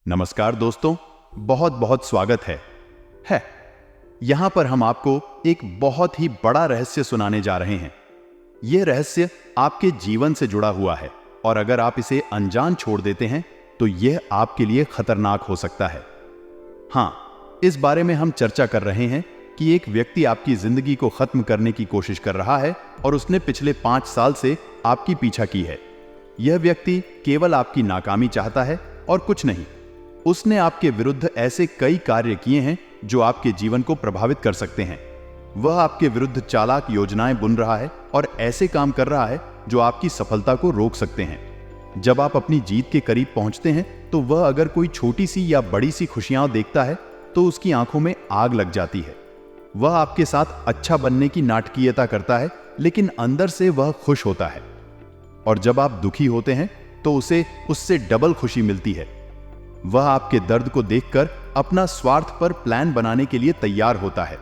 नमस्कार दोस्तों, बहुत बहुत स्वागत है। यहां पर हम आपको एक बहुत ही बड़ा रहस्य सुनाने जा रहे हैं। यह रहस्य आपके जीवन से जुड़ा हुआ है और अगर आप इसे अनजान छोड़ देते हैं तो यह आपके लिए खतरनाक हो सकता है। हां, इस बारे में हम चर्चा कर रहे हैं कि एक व्यक्ति आपकी जिंदगी को खत्म करने की कोशिश कर रहा है और उसने पिछले 5 साल से आपकी पीछा की है। यह व्यक्ति केवल आपकी नाकामी चाहता है और कुछ नहीं। उसने आपके विरुद्ध ऐसे कई कार्य किए हैं जो आपके जीवन को प्रभावित कर सकते हैं। वह आपके विरुद्ध चालाक योजनाएं बुन रहा है और ऐसे काम कर रहा है जो आपकी सफलता को रोक सकते हैं। जब आप अपनी जीत के करीब पहुंचते हैं तो वह अगर कोई छोटी सी या बड़ी सी खुशियां देखता है तो उसकी आंखों में आग लग जाती है। वह आपके साथ अच्छा बनने की नाटकीयता करता है, लेकिन अंदर से वह खुश होता है। और जब आप दुखी होते हैं तो उसे उससे डबल खुशी मिलती है। वह आपके दर्द को देखकर अपना स्वार्थ पर प्लान बनाने के लिए तैयार होता है।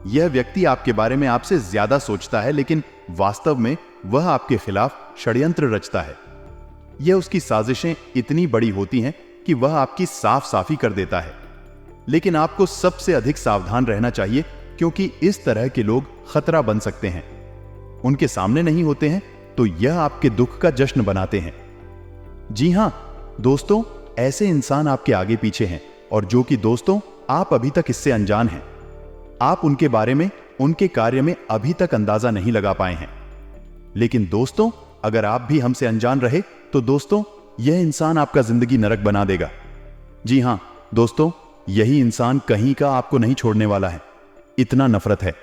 यह व्यक्ति आपके बारे में आपसे ज्यादा सोचता है, लेकिन वास्तव में वह आपके खिलाफ षड्यंत्र रचता है। यह उसकी साजिशें इतनी बड़ी होती हैं कि वह आपकी साफ साफी कर देता है। लेकिन आपको सबसे अधिक सावधान रहना चाहिए, क्योंकि इस तरह के लोग खतरा बन सकते हैं। उनके सामने नहीं होते हैं तो यह आपके दुख का जश्न बनाते हैं। जी हां दोस्तों, ऐसे इंसान आपके आगे पीछे हैं और जो कि दोस्तों आप अभी तक इससे अनजान हैं। आप उनके बारे में, उनके कार्य में अभी तक अंदाजा नहीं लगा पाए हैं। लेकिन दोस्तों, अगर आप भी हमसे अनजान रहे तो दोस्तों यह इंसान आपका जिंदगी नरक बना देगा। जी हां दोस्तों, यही इंसान कहीं का आपको नहीं छोड़ने वाला है। इतना नफरत है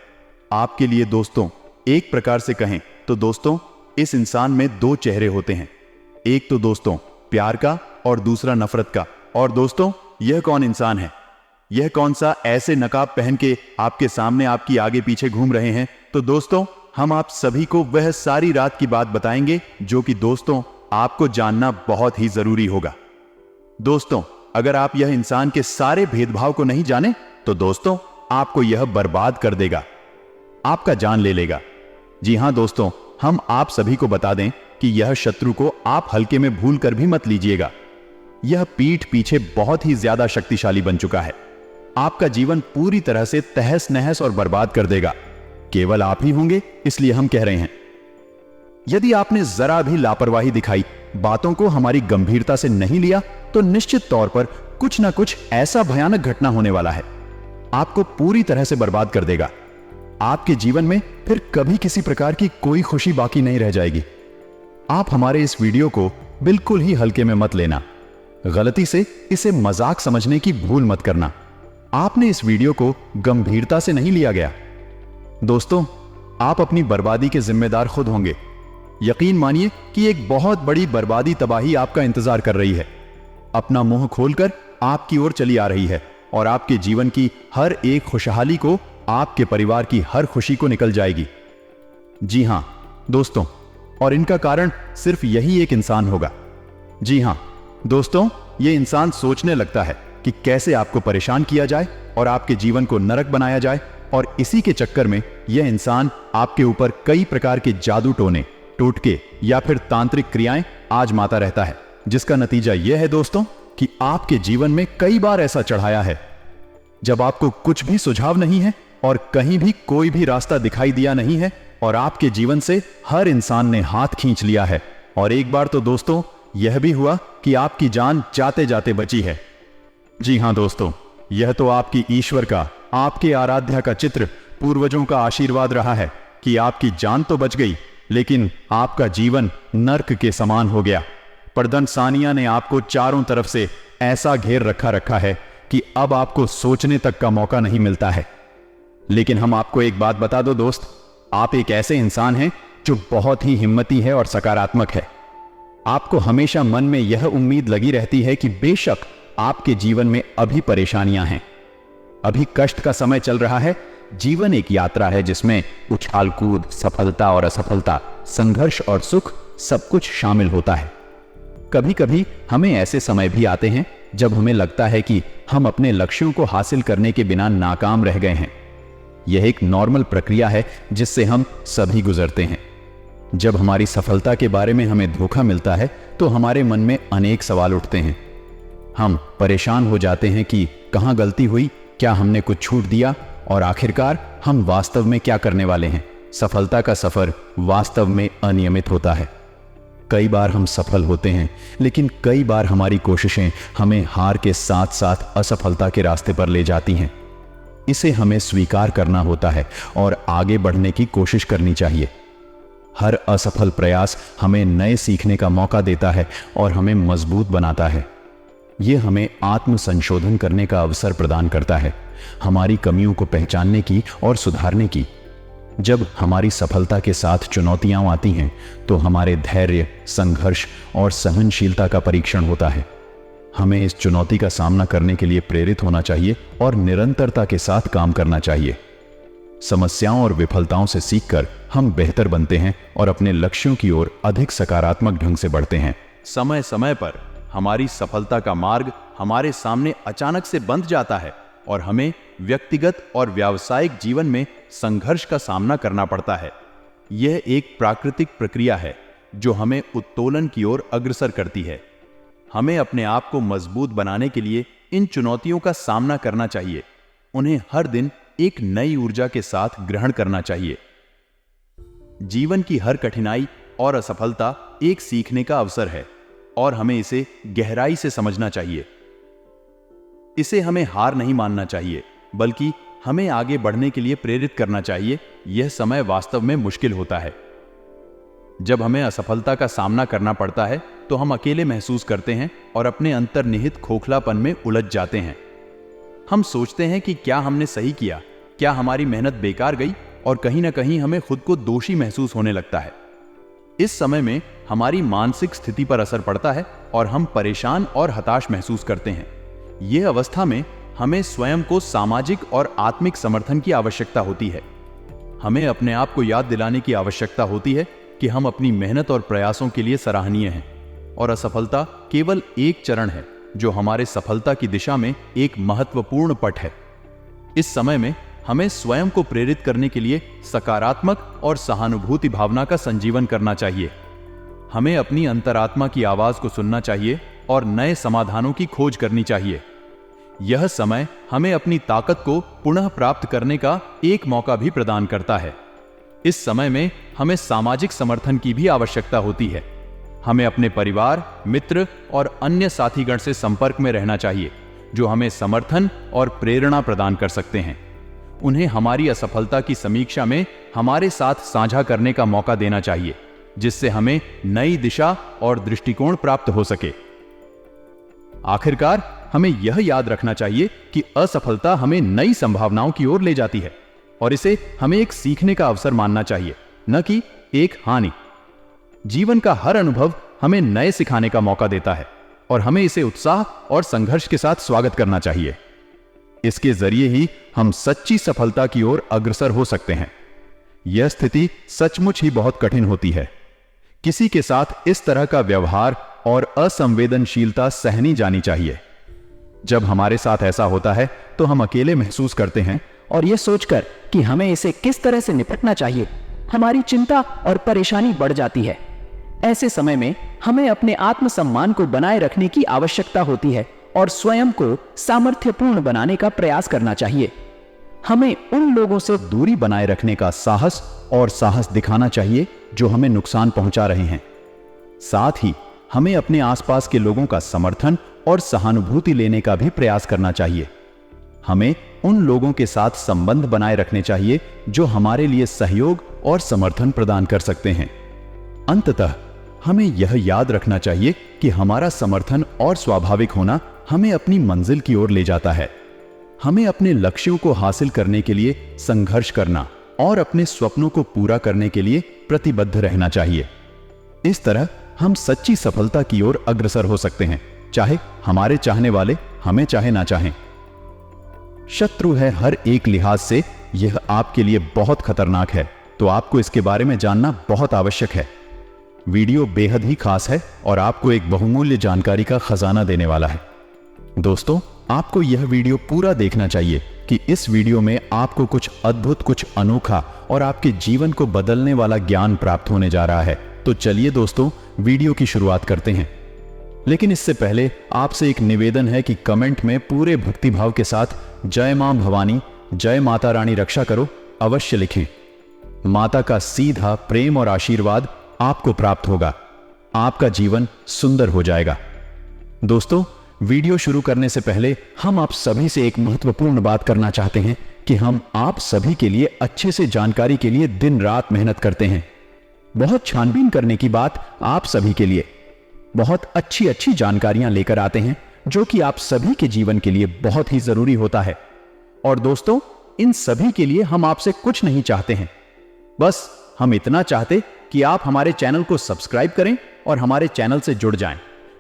आपके लिए दोस्तों। एक प्रकार से कहें तो दोस्तों, इस इंसान में 2 चेहरे होते हैं। एक तो दोस्तों प्यार का और दूसरा नफरत का। और दोस्तों, यह कौन इंसान है? यह कौन सा ऐसे नकाब पहन के आपके सामने आपकी आगे पीछे घूम रहे हैं? तो दोस्तों, हम आप सभी को वह सारी रात की बात बताएंगे जो कि दोस्तों आपको जानना बहुत ही जरूरी होगा। दोस्तों, अगर आप यह इंसान के सारे भेदभाव को नहीं जाने तो दोस्तों आपको यह बर्बाद कर देगा, आपका जान ले लेगा। जी हां दोस्तों, हम आप सभी को बता दें कि यह शत्रु को आप हल्के में भूल कर भी मत लीजिएगा। यह पीठ पीछे बहुत ही ज्यादा शक्तिशाली बन चुका है। आपका जीवन पूरी तरह से तहस नहस और बर्बाद कर देगा। केवल आप ही होंगे, इसलिए हम कह रहे हैं। यदि आपने जरा भी लापरवाही दिखाई, बातों को हमारी गंभीरता से नहीं लिया, तो निश्चित तौर पर कुछ ना कुछ ऐसा भयानक घटना होने वाला है। आपको पूरी तरह से बर्बाद कर देगा। आपके जीवन में फिर कभी किसी प्रकार की कोई खुशी बाकी नहीं रह जाएगी। आप हमारे इस वीडियो को बिल्कुल ही हल्के में मत लेना। गलती से इसे मजाक समझने की भूल मत करना। आपने इस वीडियो को गंभीरता से नहीं लिया गया। दोस्तों, आप अपनी बर्बादी के जिम्मेदार खुद होंगे। यकीन मानिए कि एक बहुत बड़ी बर्बादी तबाही आपका इंतजार कर रही है। अपना मुंह खोलकर आपकी ओर चली आ रही है और आपके जीवन की हर एक खुशहाली को, आपके परिवार की हर खुशी को निकल जाएगी। जी हां दोस्तों, और इनका कारण सिर्फ यही एक इंसान होगा। जी हां दोस्तों, यह इंसान सोचने लगता है कि कैसे आपको परेशान किया जाए और आपके जीवन को नरक बनाया जाए, और इसी के चक्कर में यह इंसान आपके ऊपर कई प्रकार के जादू टोने, टोटके या फिर तांत्रिक क्रियाएं आजमाता रहता है, जिसका नतीजा यह है दोस्तों कि आपके जीवन में कई बार ऐसा चढ़ाया है जब आपको कुछ भी सुझाव नहीं है और कहीं भी कोई भी रास्ता दिखाई दिया नहीं है और आपके जीवन से हर इंसान ने हाथ खींच लिया है। और एक बार तो दोस्तों यह भी हुआ कि आपकी जान जाते जाते बची है। जी हां दोस्तों, यह तो आपकी ईश्वर का, आपके आराध्या का चित्र, पूर्वजों का आशीर्वाद रहा है कि आपकी जान तो बच गई, लेकिन आपका जीवन नर्क के समान हो गया। परदन सानिया ने आपको चारों तरफ से ऐसा घेर रखा है कि अब आपको सोचने तक का मौका नहीं मिलता है। लेकिन हम आपको एक बात बता दो दोस्त, आप एक ऐसे इंसान हैं जो बहुत ही हिम्मती है और सकारात्मक है। आपको हमेशा मन में यह उम्मीद लगी रहती है कि बेशक आपके जीवन में अभी परेशानियां हैं, अभी कष्ट का समय चल रहा है। जीवन एक यात्रा है जिसमें उछाल कूद, सफलता और असफलता, संघर्ष और सुख सब कुछ शामिल होता है। कभी कभी हमें ऐसे समय भी आते हैं जब हमें लगता है कि हम अपने लक्ष्यों को हासिल करने के बिना नाकाम रह गए हैं। यह एक नॉर्मल प्रक्रिया है जिससे हम सभी गुजरते हैं। जब हमारी सफलता के बारे में हमें धोखा मिलता है तो हमारे मन में अनेक सवाल उठते हैं। हम परेशान हो जाते हैं कि कहाँ गलती हुई, क्या हमने कुछ छूट दिया, और आखिरकार हम वास्तव में क्या करने वाले हैं। सफलता का सफर वास्तव में अनियमित होता है। कई बार हम सफल होते हैं, लेकिन कई बार हमारी कोशिशें हमें हार के साथ साथ असफलता के रास्ते पर ले जाती हैं। इसे हमें स्वीकार करना होता है और आगे बढ़ने की कोशिश करनी चाहिए। हर असफल प्रयास हमें नए सीखने का मौका देता है और हमें मजबूत बनाता है। यह हमें आत्म संशोधन करने का अवसर प्रदान करता है, हमारी कमियों को पहचानने की और सुधारने की। जब हमारी सफलता के साथ चुनौतियां आती हैं, तो हमारे धैर्य, संघर्ष और सहनशीलता का परीक्षण होता है। हमें इस चुनौती का सामना करने के लिए प्रेरित होना चाहिए और निरंतरता के साथ काम करना चाहिए। समस्याओं और विफलताओं से सीखकर हम बेहतर बनते हैं और अपने लक्ष्यों की ओर अधिक सकारात्मक ढंग से बढ़ते हैं। समय समय पर हमारी सफलता का मार्ग हमारे सामने अचानक से बंध जाता है और हमें व्यक्तिगत और व्यावसायिक जीवन में संघर्ष का सामना करना पड़ता है। यह एक प्राकृतिक प्रक्रिया है जो हमें उत्तोलन की ओर अग्रसर करती है। हमें अपने आप को मजबूत बनाने के लिए इन चुनौतियों का सामना करना चाहिए। उन्हें हर दिन एक नई ऊर्जा के साथ ग्रहण करना चाहिए। जीवन की हर कठिनाई और असफलता एक सीखने का अवसर है और हमें इसे गहराई से समझना चाहिए। इसे हमें हार नहीं मानना चाहिए, बल्कि हमें आगे बढ़ने के लिए प्रेरित करना चाहिए। यह समय वास्तव में मुश्किल होता है। जब हमें असफलता का सामना करना पड़ता है तो हम अकेले महसूस करते हैं और अपने अंतर्निहित खोखलापन में उलझ जाते हैं। हम सोचते हैं कि क्या हमने सही किया, क्या हमारी मेहनत बेकार गई, और कहीं ना कहीं हमें खुद को दोषी महसूस होने लगता है। इस समय में हमारी मानसिक स्थिति पर असर पड़ता है और हम परेशान और हताश महसूस करते हैं। यह अवस्था में हमें स्वयं को सामाजिक और आत्मिक समर्थन की आवश्यकता होती है। हमें अपने आप को याद दिलाने की आवश्यकता होती है कि हम अपनी मेहनत और प्रयासों के लिए सराहनीय हैं और असफलता केवल एक चरण है जो हमारे सफलता की दिशा में एक महत्वपूर्ण पट है। इस समय में हमें स्वयं को प्रेरित करने के लिए सकारात्मक और सहानुभूति भावना का संजीवन करना चाहिए। हमें अपनी अंतरात्मा की आवाज को सुनना चाहिए और नए समाधानों की खोज करनी चाहिए। यह समय हमें अपनी ताकत को पुनः प्राप्त करने का एक मौका भी प्रदान करता है। इस समय में हमें सामाजिक समर्थन की भी आवश्यकता होती है। हमें अपने परिवार, मित्र और अन्य साथीगण से संपर्क में रहना चाहिए जो हमें समर्थन और प्रेरणा प्रदान कर सकते हैं। उन्हें हमारी असफलता की समीक्षा में हमारे साथ साझा करने का मौका देना चाहिए, जिससे हमें नई दिशा और दृष्टिकोण प्राप्त हो सके। आखिरकार हमें यह याद रखना चाहिए कि असफलता हमें नई संभावनाओं की ओर ले जाती है और इसे हमें एक सीखने का अवसर मानना चाहिए, न कि एक हानि। जीवन का हर अनुभव हमें नए सिखाने का मौका देता है और हमें इसे उत्साह और संघर्ष के साथ स्वागत करना चाहिए। इसके जरिए ही हम सच्ची सफलता की ओर अग्रसर हो सकते हैं। यह स्थिति सचमुच ही बहुत कठिन होती है। किसी के साथ इस तरह का व्यवहार और असंवेदनशीलता सहनी जानी चाहिए। जब हमारे साथ ऐसा होता है तो हम अकेले महसूस करते हैं और यह सोचकर कि हमें इसे किस तरह से निपटना चाहिए, हमारी चिंता और परेशानी बढ़ जाती है। ऐसे समय में हमें अपने आत्मसम्मान को बनाए रखने की आवश्यकता होती है और स्वयं को सामर्थ्यपूर्ण बनाने का प्रयास करना चाहिए। हमें उन लोगों से दूरी बनाए रखने का साहस और साहस दिखाना चाहिए जो हमें नुकसान पहुंचा रहे हैं। साथ ही हमें अपने आसपास के लोगों का समर्थन और सहानुभूति लेने का भी प्रयास करना चाहिए। हमें उन लोगों के साथ संबंध बनाए रखने चाहिए जो हमारे लिए सहयोग और समर्थन प्रदान कर सकते हैं। अंततः हमें यह याद रखना चाहिए कि हमारा समर्थन और स्वाभाविक होना हमें अपनी मंजिल की ओर ले जाता है। हमें अपने लक्ष्यों को हासिल करने के लिए संघर्ष करना और अपने सपनों को पूरा करने के लिए प्रतिबद्ध रहना चाहिए। इस तरह हम सच्ची सफलता की ओर अग्रसर हो सकते हैं, चाहे हमारे चाहने वाले हमें चाहे ना चाहें। शत्रु है हर एक लिहाज से यह आपके लिए बहुत खतरनाक है, तो आपको इसके बारे में जानना बहुत आवश्यक है। वीडियो बेहद ही खास है और आपको एक बहुमूल्य जानकारी का खजाना देने वाला है। दोस्तों, आपको यह वीडियो पूरा देखना चाहिए कि इस वीडियो में आपको कुछ अद्भुत, कुछ अनोखा और आपके जीवन को बदलने वाला ज्ञान प्राप्त होने जा रहा है। तो चलिए दोस्तों, वीडियो की शुरुआत करते हैं। लेकिन इससे पहले आपसे एक निवेदन है कि कमेंट में पूरे भक्तिभाव के साथ जय मां भवानी, जय माता रानी रक्षा करो अवश्य लिखें। माता का सीधा प्रेम और आशीर्वाद आपको प्राप्त होगा। आपका जीवन सुंदर हो जाएगा। दोस्तों, वीडियो शुरू करने से पहले हम आप सभी से एक महत्वपूर्ण बात करना चाहते हैं कि हम आप सभी के लिए अच्छे से जानकारी के लिए दिन रात मेहनत करते हैं। बहुत छानबीन करने की बात आप सभी के लिए बहुत अच्छी अच्छी जानकारियां लेकर आते हैं जो कि आप सभी के जीवन के लिए बहुत ही जरूरी होता है। और दोस्तों, इन सभी के लिए हम आपसे कुछ नहीं चाहते हैं, बस हम इतना चाहते कि आप हमारे चैनल को सब्सक्राइब करें और हमारे चैनल से जुड़ जाएं,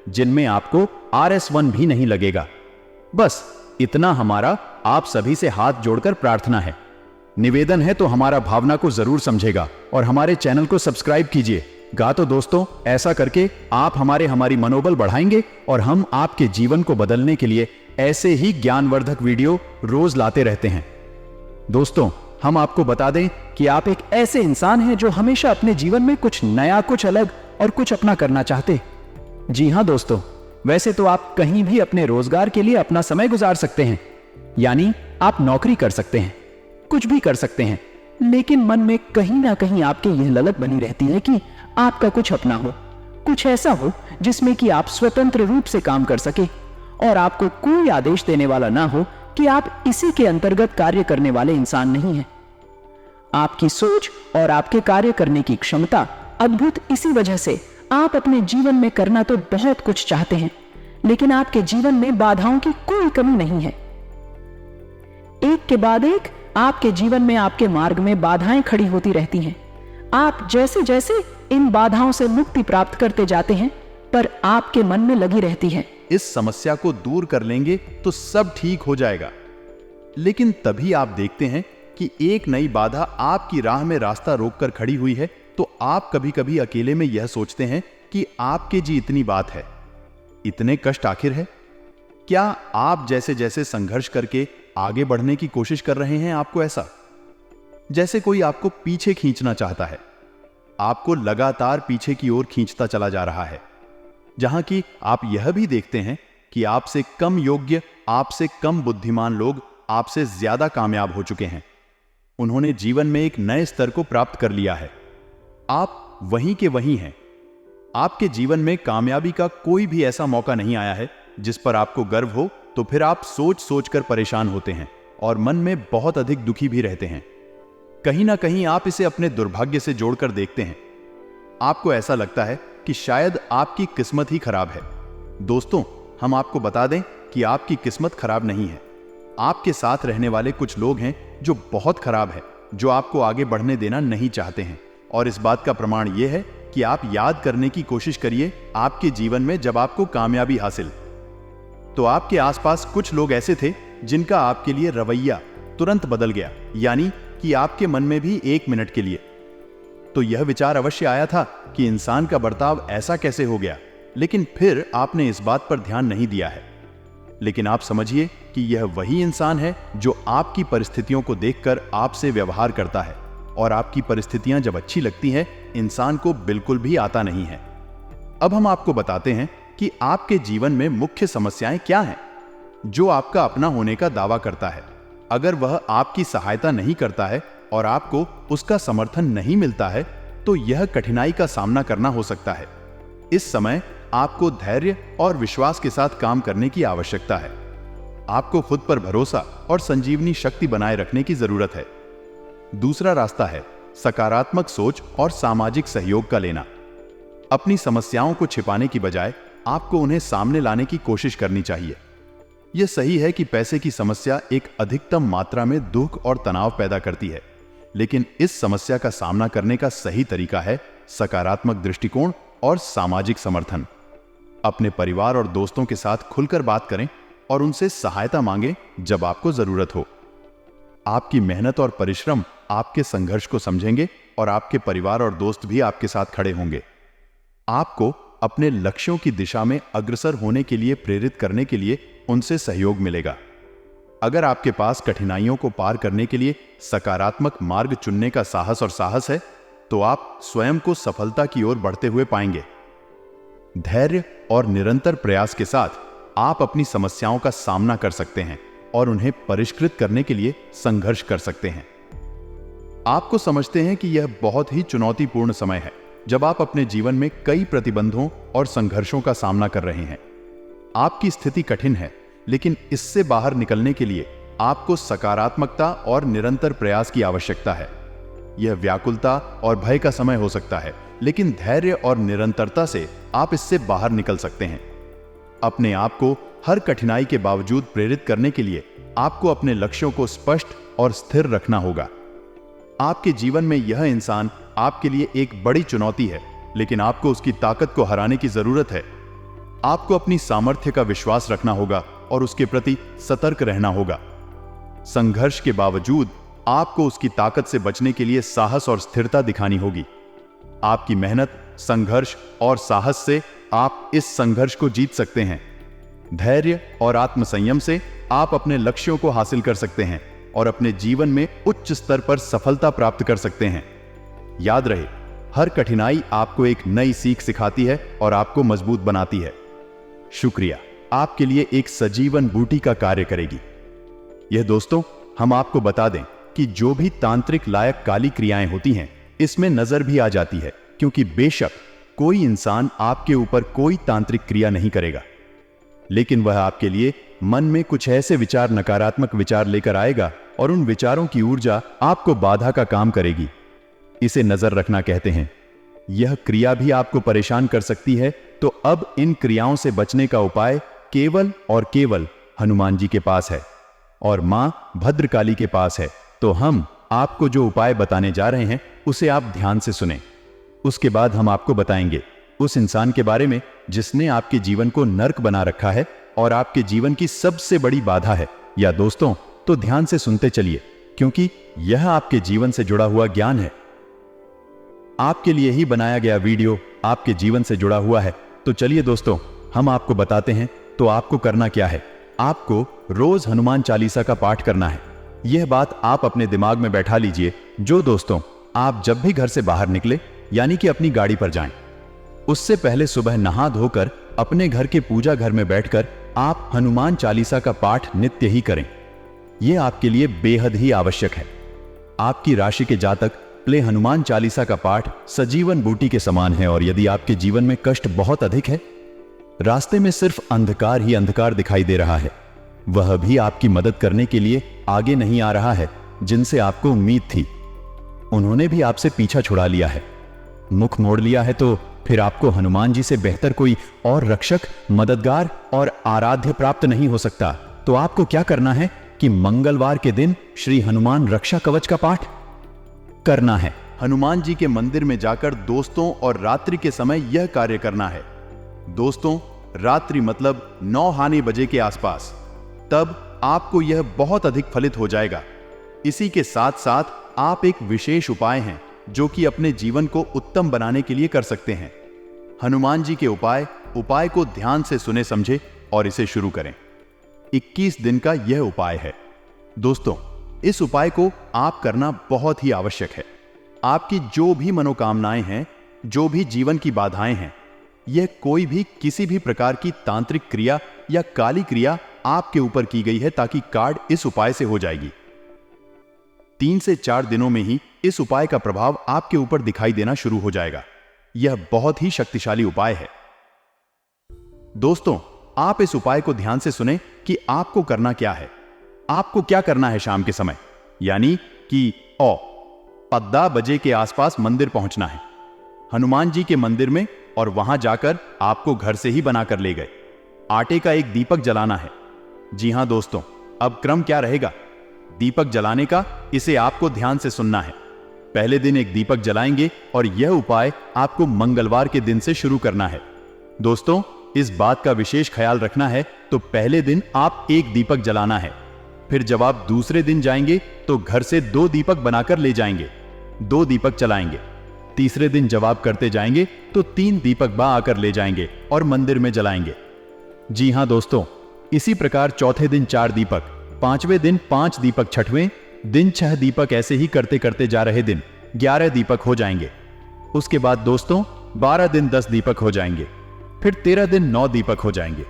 जिनमें आपको RS1 भी नहीं लगेगा। बस इतना हमारा आप सभी से हाथ जोड़कर प्रार्थना है। निवेदन है तो हमारा भावना को जरूर समझेगा और हमारे चैनल को सब्सक्राइब कीजिए। तो दोस्तों, ऐसा करके आप हमारी मनोबल बढ़ाएंगे और हम आपके जीवन को बदलने के लिए ऐसे ही ज्ञानवर्धक वीडियो रोज लाते रहते हैं। दोस्तों, हम आपको बता दें कि आप एक ऐसे इंसान हैं जो हमेशा अपने जीवन में कुछ नया, कुछ अलग और कुछ अपना करना चाहते। जी हां दोस्तों, वैसे तो आप कहीं भी अपने रोजगार के लिए अपना समय गुजार सकते हैं, यानी आप नौकरी कर सकते हैं, कुछ भी कर सकते हैं, लेकिन मन में कहीं ना कहीं आपके यह ललक बनी रहती है कि आपका कुछ अपना हो, कुछ ऐसा हो जिसमें कि आप स्वतंत्र रूप से काम कर सके और आपको कोई आदेश देने वाला ना हो कि आप इसी के अंतर्गत कार्य करने वाले इंसान नहीं हैं। आपकी सोच और आपके कार्य करने की क्षमता अद्भुत इसी वजह से आप अपने जीवन में करना तो बहुत कुछ चाहते हैं, लेकिन आपके जीवन में बाधाओं की कोई कमी नहीं है। एक के बाद एक आपके जीवन में आपके मार्ग में बाधाएं खड़ी होती रहती हैं। आप जैसे जैसे इन बाधाओं से मुक्ति प्राप्त करते जाते हैं, पर आपके मन में लगी रहती है, इस समस्या को दूर कर लेंगे तो सब ठीक हो जाएगा। लेकिन तभी आप देखते हैं कि एक नई बाधा आपकी राह में रास्ता रोककर खड़ी हुई है, तो आप कभी कभी अकेले में यह सोचते हैं कि आपके जी इतनी बात है, इतने कष्ट आखिर है। क्या आप जैसे जैसे संघर्ष करके आगे बढ़ने की कोशिश कर रहे हैं, आपको ऐसा जैसे कोई आपको पीछे खींचना चाहता है, आपको लगातार पीछे की ओर खींचता चला जा रहा है, जहां कि आप यह भी देखते हैं कि आपसे कम योग्य, आपसे कम बुद्धिमान लोग आपसे ज्यादा कामयाब हो चुके हैं। उन्होंने जीवन में एक नए स्तर को प्राप्त कर लिया है। आप वहीं के वहीं हैं। आपके जीवन में कामयाबी का कोई भी ऐसा मौका नहीं आया है जिस पर आपको गर्व हो, तो फिर आप सोच सोचकर परेशान होते हैं और मन में बहुत अधिक दुखी भी रहते हैं। कहीं ना कहीं आप इसे अपने दुर्भाग्य से जोड़कर देखते हैं। आपको ऐसा लगता है कि शायद आपकी किस्मत ही खराब है। दोस्तों, हम आपको बता दें कि आपकी किस्मत खराब नहीं है। आपके साथ रहने वाले कुछ लोग हैं जो बहुत खराब है, जो आपको आगे बढ़ने देना नहीं चाहते हैं। और इस बात का प्रमाण यह है कि आप याद करने की कोशिश करिए आपके जीवन में जब आपको कामयाबी हासिल, तो आपके आसपास कुछ लोग ऐसे थे जिनका आपके लिए रवैया तुरंत बदल गया, यानी कि आपके मन में भी एक मिनट के लिए तो यह विचार अवश्य आया था कि इंसान का बर्ताव ऐसा कैसे हो गया, लेकिन फिर आपने इस बात पर ध्यान नहीं दिया है। लेकिन आप समझिए कि यह वही इंसान है जो आपकी परिस्थितियों को देखकर आपसे व्यवहार करता है, और आपकी परिस्थितियां जब अच्छी लगती हैं, इंसान को बिल्कुल भी आता नहीं है। अब हम आपको बताते हैं कि आपके जीवन में मुख्य समस्याएं क्या हैं, जो आपका अपना होने का दावा करता है। अगर वह आपकी सहायता नहीं करता है और आपको उसका समर्थन नहीं मिलता है, तो यह कठिनाई का सामना करना हो सकता है। इस समय आपको धैर्य और विश्वास के साथ काम करने की आवश्यकता है। आपको खुद पर भरोसा और संजीवनी शक्ति बनाए रखने की जरूरत है। दूसरा रास्ता है सकारात्मक सोच और सामाजिक सहयोग का लेना। अपनी समस्याओं को छिपाने की बजाय आपको उन्हें सामने लाने की कोशिश करनी चाहिए। यह सही है कि पैसे की समस्या एक अधिकतम मात्रा में दुख और तनाव पैदा करती है, लेकिन इस समस्या का सामना करने का सही तरीका है सकारात्मक दृष्टिकोण और सामाजिक समर्थन। अपने परिवार और दोस्तों के साथ खुलकर बात करें और उनसे सहायता मांगें जब आपको जरूरत हो। आपकी मेहनत और परिश्रम आपके संघर्ष को समझेंगे और आपके परिवार और दोस्त भी आपके साथ खड़े होंगे। आपको अपने लक्ष्यों की दिशा में अग्रसर होने के लिए प्रेरित करने के लिए उनसे सहयोग मिलेगा। अगर आपके पास कठिनाइयों को पार करने के लिए सकारात्मक मार्ग चुनने का साहस है, तो आप स्वयं को सफलता की ओर बढ़ते हुए पाएंगे। धैर्य और निरंतर प्रयास के साथ आप अपनी समस्याओं का सामना कर सकते हैं और उन्हें परिष्कृत करने के लिए संघर्ष कर सकते हैं। आपको समझते हैं कि यह बहुत ही चुनौतीपूर्ण समय है, जब आप अपने जीवन में कई प्रतिबंधों और संघर्षों का सामना कर रहे हैं। आपकी स्थिति कठिन है, लेकिन इससे बाहर निकलने के लिए आपको सकारात्मकता और निरंतर प्रयास की आवश्यकता है। यह व्याकुलता और भय का समय हो सकता है, लेकिन धैर्य और निरंतरता से आप इससे बाहर निकल सकते हैं। अपने आप को हर कठिनाई के बावजूद प्रेरित करने के लिए आपको अपने लक्ष्यों को स्पष्ट और स्थिर रखना होगा। आपके जीवन में यह इंसान आपके लिए एक बड़ी चुनौती है, लेकिन आपको उसकी ताकत को हराने की जरूरत है। आपको अपनी सामर्थ्य का विश्वास रखना होगा और उसके प्रति सतर्क रहना होगा। संघर्ष के बावजूद आपको उसकी ताकत से बचने के लिए साहस और स्थिरता दिखानी होगी। आपकी मेहनत, संघर्ष और साहस से आप इस संघर्ष को जीत सकते हैं। धैर्य और आत्मसंयम से आप अपने लक्ष्यों को हासिल कर सकते हैं और अपने जीवन में उच्च स्तर पर सफलता प्राप्त कर सकते हैं। याद रहे, हर कठिनाई आपको एक नई सीख सिखाती है और आपको मजबूत बनाती है। शुक्रिया आपके लिए एक सजीवन बूटी का कार्य करेगी। यह दोस्तों, हम आपको बता दें कि जो भी तांत्रिक लायक काली क्रियाएं होती हैं, इसमें नजर भी आ जाती है, क्योंकि बेशक कोई इंसान आपके ऊपर कोई तांत्रिक क्रिया नहीं करेगा, लेकिन वह आपके लिए मन में कुछ ऐसे विचार, नकारात्मक विचार लेकर आएगा और उन विचारों की ऊर्जा आपको बाधा का काम करेगी। इसे नजर रखना कहते हैं। यह क्रिया भी आपको परेशान कर सकती है, तो अब इन क्रियाओं से बचने का उपाय केवल और केवल हनुमान जी के पास है और मां भद्रकाली के पास है। तो हम आपको जो उपाय बताने जा रहे हैं, उसे आप ध्यान से सुनें। उसके बाद हम आपको बताएंगे उस इंसान के बारे में जिसने आपके जीवन को नर्क बना रखा है और आपके जीवन की सबसे बड़ी बाधा है। या दोस्तों, तो ध्यान से सुनते चलिए, क्योंकि यह आपके जीवन से जुड़ा हुआ ज्ञान है। आपके लिए ही बनाया गया वीडियो आपके जीवन से जुड़ा हुआ है। तो चलिए दोस्तों, हम आपको बताते हैं। तो आपको करना क्या है? आपको रोज हनुमान चालीसा का पाठ करना है। यह बात आप अपने दिमाग में बैठा लीजिए। जो दोस्तों, आप जब भी घर से बाहर निकले, यानी कि अपनी गाड़ी पर जाएं, उससे पहले सुबह नहा धोकर अपने घर के पूजा घर में बैठकर आप हनुमान चालीसा का पाठ नित्य ही करें। यह आपके लिए बेहद ही आवश्यक है। आपकी राशि के जातक प्ले हनुमान चालीसा का पाठ सजीवन बूटी के समान है, और यदि आपके जीवन में कष्ट बहुत अधिक है, रास्ते में सिर्फ अंधकार ही अंधकार दिखाई दे रहा है, वह भी आपकी मदद करने के लिए आगे नहीं आ रहा है, जिनसे आपको उम्मीद थी, उन्होंने भी आपसे पीछा छुड़ा लिया है, मुख मोड़ लिया है, तो फिर आपको हनुमान जी से बेहतर कोई और रक्षक, मददगार और आराध्य प्राप्त नहीं हो सकता। तो आपको क्या करना है कि मंगलवार के दिन श्री हनुमान रक्षा कवच का पाठ करना है। हनुमान जी के मंदिर में जाकर दोस्तों और रात्रि के समय यह कार्य करना है। दोस्तों, रात्रि मतलब 9 बजे के आसपास, तब आपको यह बहुत अधिक फलित हो जाएगा। इसी के साथ साथ आप एक विशेष उपाय हैं जो कि अपने जीवन को उत्तम बनाने के लिए कर सकते हैं। हनुमान जी के उपाय को ध्यान से सुने समझे और इसे शुरू करें। 21 दिन का यह उपाय है। दोस्तों, इस उपाय को आप करना बहुत ही आवश्यक है। आपकी जो भी मनोकामनाएं हैं, जो भी जीवन की बाधाएं हैं, यह कोई भी किसी भी प्रकार की तांत्रिक क्रिया या काली क्रिया आपके ऊपर की गई है, ताकि कार्ड इस उपाय से हो जाएगी। 3 से 4 दिनों में ही इस उपाय का प्रभाव आपके ऊपर दिखाई देना शुरू हो जाएगा। यह बहुत ही शक्तिशाली उपाय है। दोस्तों, आप इस उपाय को ध्यान से सुने कि आपको करना क्या है। आपको क्या करना है? शाम के समय, यानी कि 10 बजे के आसपास मंदिर पहुंचना है, हनुमान जी के मंदिर में, और वहां जाकर आपको घर से ही बनाकर ले गए आटे का एक दीपक जलाना है। जी हां दोस्तों, अब क्रम क्या रहेगा दीपक जलाने का, इसे आपको ध्यान से सुनना है। पहले दिन एक दीपक जलाएंगे और यह उपाय आपको मंगलवार के दिन से शुरू करना है। दोस्तों, इस बात का विशेष ख्याल रखना है, तो पहले दिन आप एक दीपक जलाना है। फिर जब आप दूसरे दिन जाएंगे तो घर से 2 दीपक बनाकर ले जाएंगे, 2 दीपक जलाएंगे। तीसरे दिन जब आप करते जाएंगे तो 3 दीपक आकर ले जाएंगे और मंदिर में जलाएंगे। जी हां दोस्तों, इसी प्रकार चौथे दिन 4 दीपक, 5वें दिन 5 दीपक, 6वें दिन 6 दीपक, ऐसे ही करते करते जा रहे दिन 11 दीपक हो जाएंगे। उसके बाद दोस्तों 12 दिन 10 दीपक हो जाएंगे। फिर 13 दिन 9 दीपक हो जाएंगे,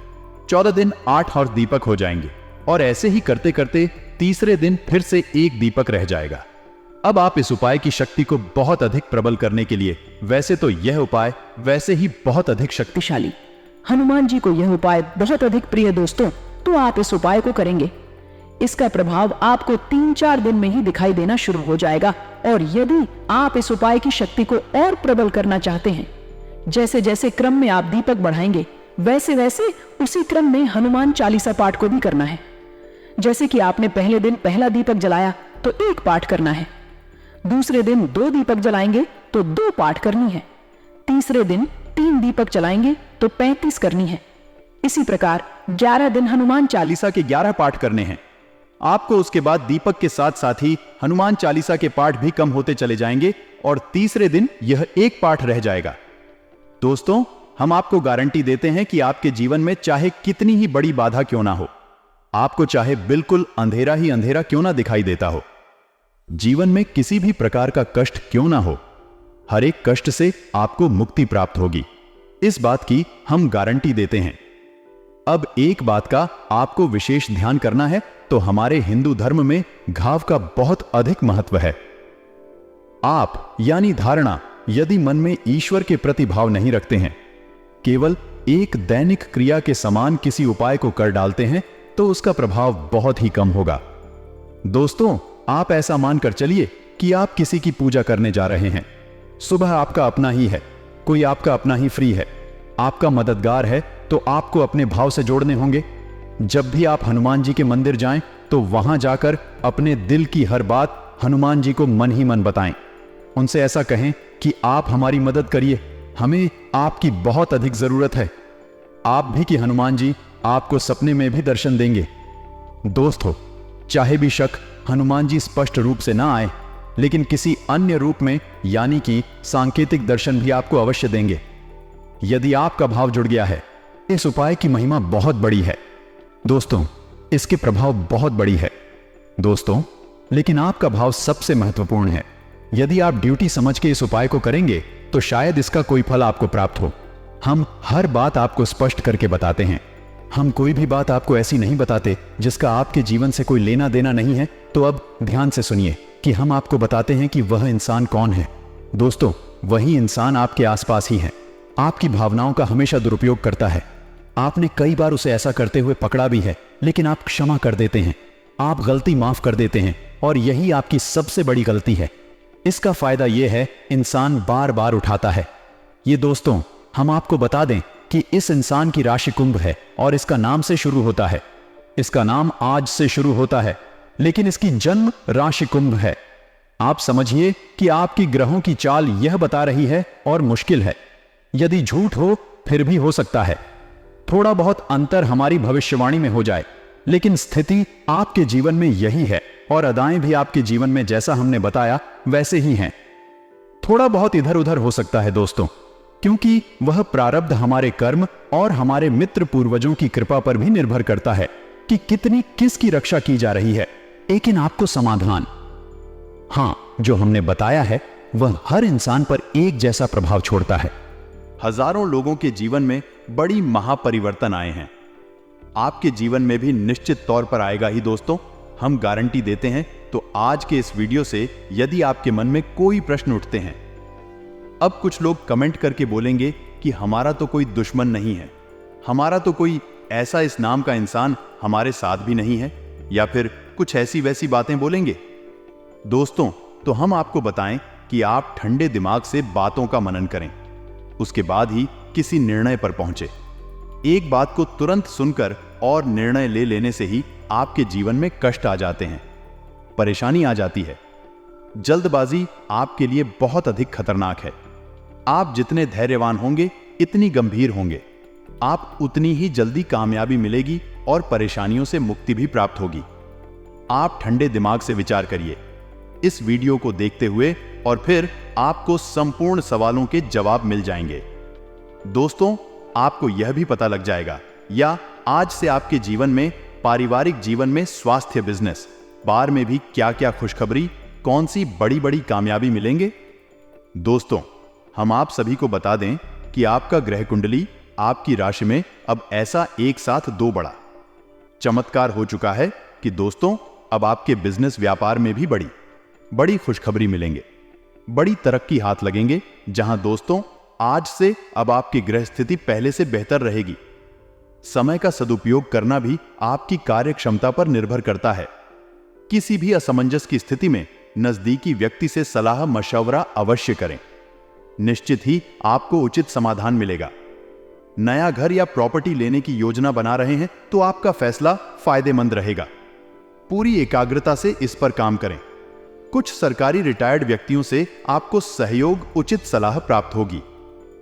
14 दिन 8 और दीपक हो जाएंगे, और ऐसे ही करते करते तीसरे दिन फिर से 1 दीपक रह जाएगा। अब आप इस उपाय की शक्ति को बहुत अधिक प्रबल करने के लिए, वैसे तो यह उपाय वैसे ही बहुत अधिक शक्तिशाली, हनुमान जी को यह उपाय बहुत अधिक प्रिय दोस्तों, तो आप इस उपाय को करेंगे, इसका प्रभाव आपको 3-4 दिन में ही दिखाई देना शुरू हो जाएगा। और यदि आप इस उपाय की शक्ति को और प्रबल करना चाहते हैं, जैसे जैसे क्रम में आप दीपक बढ़ाएंगे, वैसे वैसे उसी क्रम में हनुमान चालीसा पाठ को भी करना है। जैसे कि आपने पहले दिन पहला दीपक जलाया तो 1 पाठ करना है, दूसरे दिन 2 दीपक जलाएंगे तो 2 पाठ करनी है, तीसरे दिन 3 दीपक जलाएंगे तो 35 करनी है। इसी प्रकार 11 दिन हनुमान चालीसा के 11 पाठ करने हैं। आपको उसके बाद दीपक के साथ साथ ही हनुमान चालीसा के पाठ भी कम होते चले जाएंगे और तीसरे दिन यह 1 पाठ रह जाएगा। दोस्तों, हम आपको गारंटी देते हैं कि आपके जीवन में चाहे कितनी ही बड़ी बाधा क्यों ना हो, आपको चाहे बिल्कुल अंधेरा ही अंधेरा क्यों ना दिखाई देता हो, जीवन में किसी भी प्रकार का कष्ट क्यों ना हो, हर एक कष्ट से आपको मुक्ति प्राप्त होगी। इस बात की हम गारंटी देते हैं। अब एक बात का आपको विशेष ध्यान करना है, तो हमारे हिंदू धर्म में घाव का बहुत अधिक महत्व है। आप यानी धारणा यदि मन में ईश्वर के प्रति भाव नहीं रखते हैं, केवल एक दैनिक क्रिया के समान किसी उपाय को कर डालते हैं, तो उसका प्रभाव बहुत ही कम होगा। दोस्तों, आप ऐसा मानकर चलिए कि आप किसी की पूजा करने जा रहे हैं। सुबह आपका अपना ही है, कोई आपका अपना ही फ्री है, आपका मददगार है, तो आपको अपने भाव से जोड़ने होंगे। जब भी आप हनुमान जी के मंदिर जाएं, तो वहां जाकर अपने दिल की हर बात हनुमान जी को मन ही मन बताएं। उनसे ऐसा कहें कि आप हमारी मदद करिए, हमें आपकी बहुत अधिक जरूरत है। आप भी कि हनुमान जी आपको सपने में भी दर्शन देंगे। दोस्तों, चाहे भी शक हनुमान जी स्पष्ट रूप से ना आए, लेकिन किसी अन्य रूप में यानी कि सांकेतिक दर्शन भी आपको अवश्य देंगे। यदि आपका भाव जुड़ गया है, इस उपाय की महिमा बहुत बड़ी है दोस्तों, इसके प्रभाव बहुत बड़ी है दोस्तों, लेकिन आपका भाव सबसे महत्वपूर्ण है। यदि आप ड्यूटी समझ के इस उपाय को करेंगे, तो शायद इसका कोई फल आपको प्राप्त हो। हम हर बात आपको स्पष्ट करके बताते हैं। हम कोई भी बात आपको ऐसी नहीं बताते जिसका आपके जीवन से कोई लेना देना नहीं है। तो अब ध्यान से सुनिए कि हम आपको बताते हैं कि वह इंसान कौन है। दोस्तों, वही इंसान आपके आसपास ही है, आपकी भावनाओं का हमेशा दुरुपयोग करता है। आपने कई बार उसे ऐसा करते हुए पकड़ा भी है, लेकिन आप क्षमा कर देते हैं, आप गलती माफ कर देते हैं, और यही आपकी सबसे बड़ी गलती है। इसका फायदा यह है, इंसान बार बार उठाता है। ये दोस्तों, हम आपको बता दें कि इस इंसान की राशि कुंभ है और इसका नाम से शुरू होता है। इसका नाम आज से शुरू होता है, लेकिन इसकी जन्म राशि कुंभ है। आप समझिए कि आपकी ग्रहों की चाल यह बता रही है, और मुश्किल है, यदि झूठ हो फिर भी हो सकता है थोड़ा बहुत अंतर हमारी भविष्यवाणी में हो जाए, लेकिन स्थिति आपके जीवन में यही है, और अदाएं भी आपके जीवन में जैसा हमने बताया वैसे ही हैं। थोड़ा बहुत इधर उधर हो सकता है दोस्तों, क्योंकि वह प्रारब्ध हमारे कर्म और हमारे मित्र पूर्वजों की कृपा पर भी निर्भर करता है कि कितनी किसकी रक्षा की जा रही है। लेकिन आपको समाधान, हां, जो हमने बताया है वह हर इंसान पर एक जैसा प्रभाव छोड़ता है। हजारों लोगों के जीवन में बड़ी महापरिवर्तन आए हैं, आपके जीवन में भी निश्चित तौर पर आएगा ही दोस्तों, हम गारंटी देते हैं। तो आज के इस वीडियो से यदि आपके मन में कोई प्रश्न उठते हैं, अब कुछ लोग कमेंट करके बोलेंगे कि हमारा तो कोई दुश्मन नहीं है, हमारा तो कोई ऐसा इस नाम का इंसान हमारे साथ भी नहीं है, या फिर कुछ ऐसी वैसी बातें बोलेंगे। दोस्तों, तो हम आपको बताएं कि आप ठंडे दिमाग से बातों का मनन करें, उसके बाद ही किसी निर्णय पर पहुंचे। एक बात को तुरंत सुनकर और निर्णय ले लेने से ही आपके जीवन में कष्ट आ जाते हैं, परेशानी आ जाती है। जल्दबाजी आपके लिए बहुत अधिक खतरनाक है। आप जितने धैर्यवान होंगे, इतनी गंभीर होंगे, आप उतनी ही जल्दी कामयाबी मिलेगी और परेशानियों से मुक्ति भी प्राप्त होगी। आप ठंडे दिमाग से विचार करिए इस वीडियो को देखते हुए, और फिर आपको संपूर्ण सवालों के जवाब मिल जाएंगे। दोस्तों, आपको यह भी पता लग जाएगा, या आज से आपके जीवन में, पारिवारिक जीवन में, स्वास्थ्य, बिजनेस, बार में भी क्या क्या खुशखबरी, कौन सी बड़ी बड़ी कामयाबी मिलेंगे। दोस्तों, हम आप सभी को बता दें कि आपका ग्रह कुंडली आपकी राशि में अब ऐसा एक साथ 2 बड़ा चमत्कार हो चुका है कि दोस्तों, अब आपके बिजनेस व्यापार में भी बड़ी खुशखबरी मिलेंगे, बड़ी तरक्की हाथ लगेंगे। जहां दोस्तों, आज से अब आपकी ग्रह स्थिति पहले से बेहतर रहेगी। समय का सदुपयोग करना भी आपकी कार्य क्षमता पर निर्भर करता है। किसी भी असमंजस की स्थिति में नजदीकी व्यक्ति से सलाह मशवरा अवश्य करें। निश्चित ही आपको उचित समाधान मिलेगा। नया घर या प्रॉपर्टी लेने की योजना बना रहे हैं तो आपका फैसला फायदेमंद रहेगा। पूरी एकाग्रता से इस पर काम करें। कुछ सरकारी रिटायर्ड व्यक्तियों से आपको सहयोग, उचित सलाह प्राप्त होगी।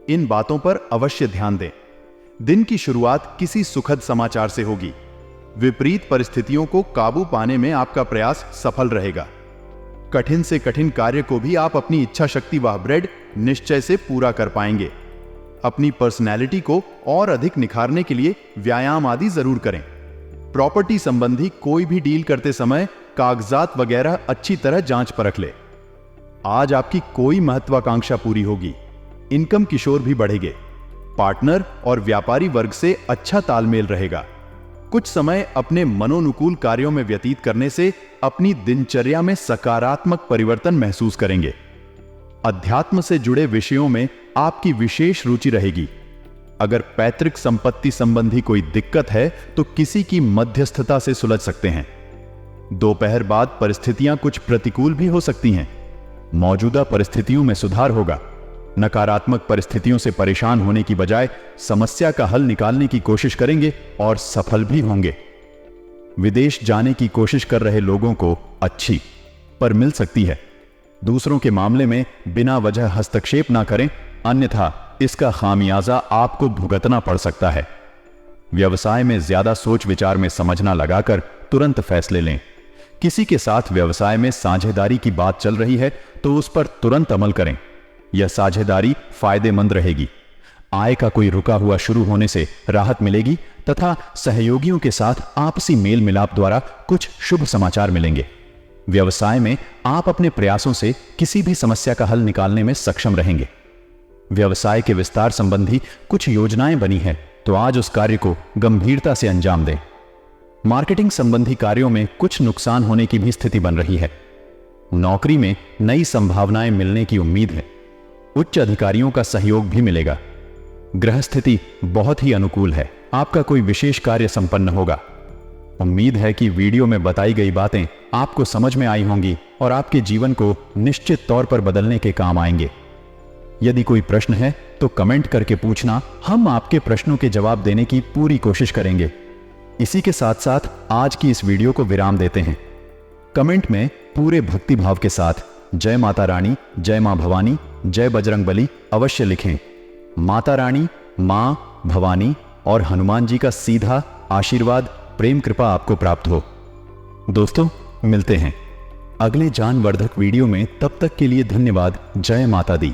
इन बातों पर अवश्य ध्यान दें। दिन की शुरुआत किसी सुखद समाचार से होगी। विपरीत परिस्थितियों को काबू पाने में आपका प्रयास सफल रहेगा। कठिन से कठिन कार्य को भी आप अपनी इच्छा शक्ति व दृढ़ निश्चय से पूरा कर पाएंगे। अपनी पर्सनैलिटी को और अधिक निखारने के लिए व्यायाम आदि जरूर करें। प्रॉपर्टी संबंधी कोई भी डील करते समय कागजात वगैरह अच्छी तरह जांच परख ले। आज आपकी कोई महत्वाकांक्षा पूरी होगी। इनकम किशोर भी बढ़ेंगे। पार्टनर और व्यापारी वर्ग से अच्छा तालमेल रहेगा। कुछ समय अपने मनोनुकूल कार्यों में व्यतीत करने से अपनी दिनचर्या में सकारात्मक परिवर्तन महसूस करेंगे। अध्यात्म से जुड़े विषयों में आपकी विशेष रुचि रहेगी। अगर पैतृक संपत्ति संबंधी कोई दिक्कत है तो किसी की मध्यस्थता से सुलझ सकते हैं। दोपहर बाद परिस्थितियां कुछ प्रतिकूल भी हो सकती हैं। मौजूदा परिस्थितियों में सुधार होगा। नकारात्मक परिस्थितियों से परेशान होने की बजाय समस्या का हल निकालने की कोशिश करेंगे और सफल भी होंगे। विदेश जाने की कोशिश कर रहे लोगों को अच्छी पर मिल सकती है। दूसरों के मामले में बिना वजह हस्तक्षेप ना करें, अन्यथा इसका खामियाजा आपको भुगतना पड़ सकता है। व्यवसाय में ज्यादा सोच विचार में समझना लगाकर तुरंत फैसले लें। किसी के साथ व्यवसाय में साझेदारी की बात चल रही है तो उस पर तुरंत अमल करें। यह साझेदारी फायदेमंद रहेगी। आय का कोई रुका हुआ शुरू होने से राहत मिलेगी तथा सहयोगियों के साथ आपसी मेल मिलाप द्वारा कुछ शुभ समाचार मिलेंगे। व्यवसाय में आप अपने प्रयासों से किसी भी समस्या का हल निकालने में सक्षम रहेंगे। व्यवसाय के विस्तार संबंधी कुछ योजनाएं बनी है तो आज उस कार्य को गंभीरता से अंजाम दें। मार्केटिंग संबंधी कार्यों में कुछ नुकसान होने की भी स्थिति बन रही है। नौकरी में नई संभावनाएं मिलने की उम्मीद है। उच्च अधिकारियों का सहयोग भी मिलेगा। ग्रह स्थिति बहुत ही अनुकूल है। आपका कोई विशेष कार्य संपन्न होगा। उम्मीद है कि वीडियो में बताई गई बातें आपको समझ में आई होंगी और आपके जीवन को निश्चित तौर पर बदलने के काम आएंगे। यदि कोई प्रश्न है तो कमेंट करके पूछना, हम आपके प्रश्नों के जवाब देने की पूरी कोशिश करेंगे। इसी के साथ साथ आज की इस वीडियो को विराम देते हैं। कमेंट में पूरे भक्ति भाव के साथ जय माता रानी, जय मां भवानी, जय बजरंगबली अवश्य लिखें। माता रानी, मां भवानी और हनुमान जी का सीधा आशीर्वाद, प्रेम कृपा आपको प्राप्त हो। दोस्तों, मिलते हैं अगले ज्ञानवर्धक वीडियो में। तब तक के लिए धन्यवाद। जय माता दी।